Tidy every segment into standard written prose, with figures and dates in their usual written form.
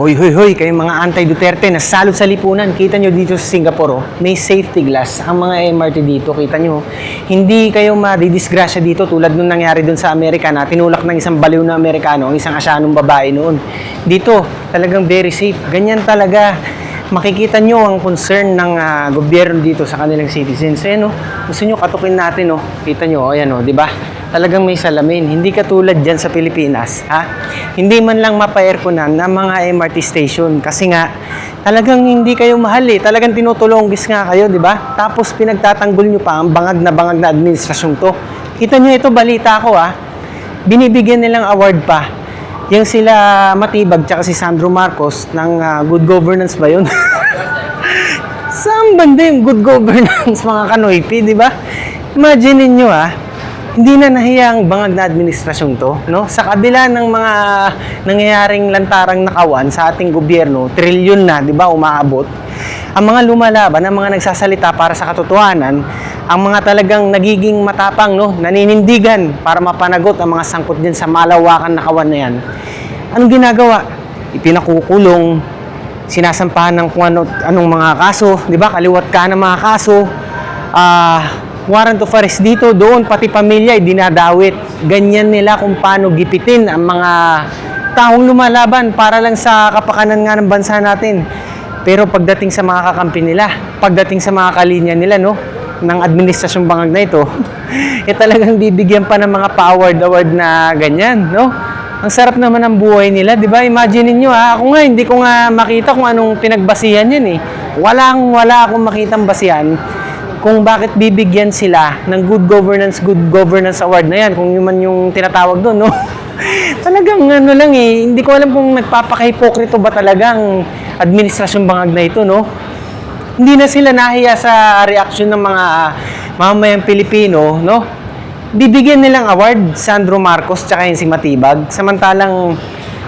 Hoy, hoy, hoy, kayong mga anti-Duterte na salot sa lipunan. Kita nyo dito sa Singapore, oh, may safety glass ang mga MRT dito. Kita nyo, hindi kayo madidisgrasya dito tulad nung nangyari dun sa Amerika na tinulak ng isang baliw na Amerikano, ang isang Asyanong babae noon. Dito, talagang very safe. Ganyan talaga. Makikita nyo ang concern ng gobyerno dito sa kanilang citizens. Ayan, oh, gusto nyo katukin natin, oh. Kita nyo, ayan, oh, di ba? Talagang may salamin. Hindi katulad dyan sa Pilipinas, ha? Hindi man lang mapa-airconan ng mga MRT station kasi nga talagang hindi kayo mahal eh. Talagang tinutulonggis nga kayo, di ba? Tapos pinagtatanggol nyo pa ang bangag na administrasyong to. Kita nyo ito, balita ko binibigyan nilang award pa. Yung sila Matibag tsaka si Sandro Marcos ng good governance ba yun? Saan banda yung good governance mga kanoypi, di ba? Imagine niyo hindi na nahiya ang bangag na administrasyong to, no? Sa kabila ng mga nangyayaring lantarang nakawan sa ating gobyerno, trilyon na, di ba, umaabot. Ang mga lumalaban, ang mga nagsasalita para sa katotohanan, ang mga talagang nagiging matapang, no, naninindigan para mapanagot ang mga sangkot din sa malawakan na kawan na yan. Anong ginagawa? Ipinakukulong, sinasampahan ng kung anong mga kaso, di ba? Kaliwat ka ng mga kaso, warrant of arrest dito, doon, pati pamilya ay dinadawit. Ganyan nila kung paano gipitin ang mga taong lumalaban para lang sa kapakanan nga ng bansa natin. Pero pagdating sa mga kakampi nila, pagdating sa mga kalinya nila, no, ng administrasyong bangag na ito, talagang bibigyan pa ng mga pa-award na ganyan, no? Ang sarap naman ng buhay nila, di ba? Imagine niyo ako nga, hindi ko nga makita kung anong pinagbasihan yan eh. Wala akong makitang basihan kung bakit bibigyan sila ng good governance award na yan, kung yun man yung tinatawag doon, no? Talagang ano lang eh, hindi ko alam kung nagpapaka-hipokrito ba talagang administrasyong bangag na ito, no? Hindi na sila nahiya sa reaksyon ng mga mamamayang Pilipino, no? Bibigyan nilang award, Sandro Marcos tsaka yung si Matibag, samantalang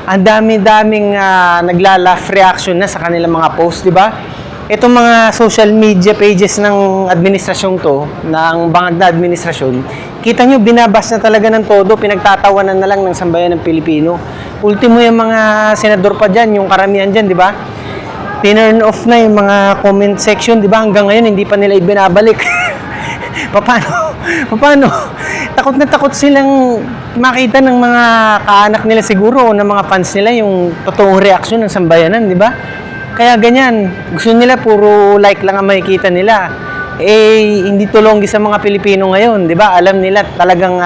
ang dami-daming nagla-laugh reaction na sa kanilang mga post, di ba? Itong mga social media pages ng administrasyong to, ng bangag na administrasyon, kita nyo, binabas na talaga ng todo, pinagtatawanan na lang ng sambayan ng Pilipino. Ultimo yung mga senador pa dyan, yung karamihan dyan, di ba? Tinurn off na yung mga comment section, di ba? Hanggang ngayon, hindi pa nila ibinabalik. Paano? Takot na takot silang makita ng mga kaanak nila siguro, o ng mga fans nila, yung totoong reaksyon ng sambayanan, di ba? Kaya ganyan, gusto nila puro like lang ang makikita nila. Eh, hindi tulonggi sa mga Pilipino ngayon, di ba? Alam nila talagang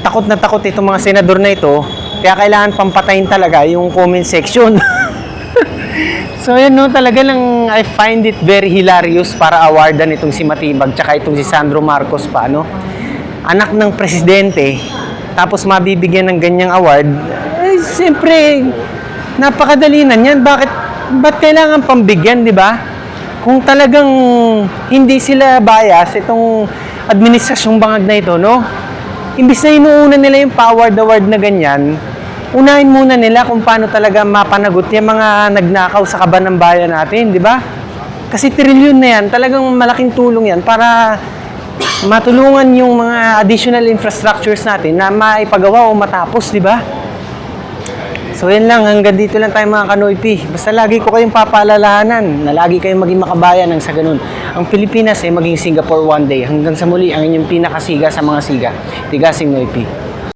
takot na takot itong mga senador na ito. Kaya kailangan pampatayin talaga yung comment section. So yan, no, talaga lang I find it very hilarious para awardan itong si Matibag tsaka itong si Sandro Marcos pa, no? Anak ng presidente, tapos mabibigyan ng ganyang award. Eh, siyempre, napakadali na yan. Ba't kailangan pambigyan, di ba? Kung talagang hindi sila bias, itong administrasyong bangag na ito, no? Imbis na inuuna nila yung award na ganyan, unahin muna nila kung paano talaga mapanagot yung mga nagnakaw sa kaban ng bayan natin, di ba? Kasi trilyon na yan, talagang malaking tulong yan para matulungan yung mga additional infrastructures natin na maipagawa o matapos, di ba? So yan lang, hanggang dito lang tayo mga kanoypi. Basta lagi ko kayong papaalalahanan na lagi kayong maging makabayan ng sa ganun. Ang Pilipinas ay maging Singapore one day. Hanggang sa muli, ang inyong pinakasiga sa mga siga. Tigasing Noypi.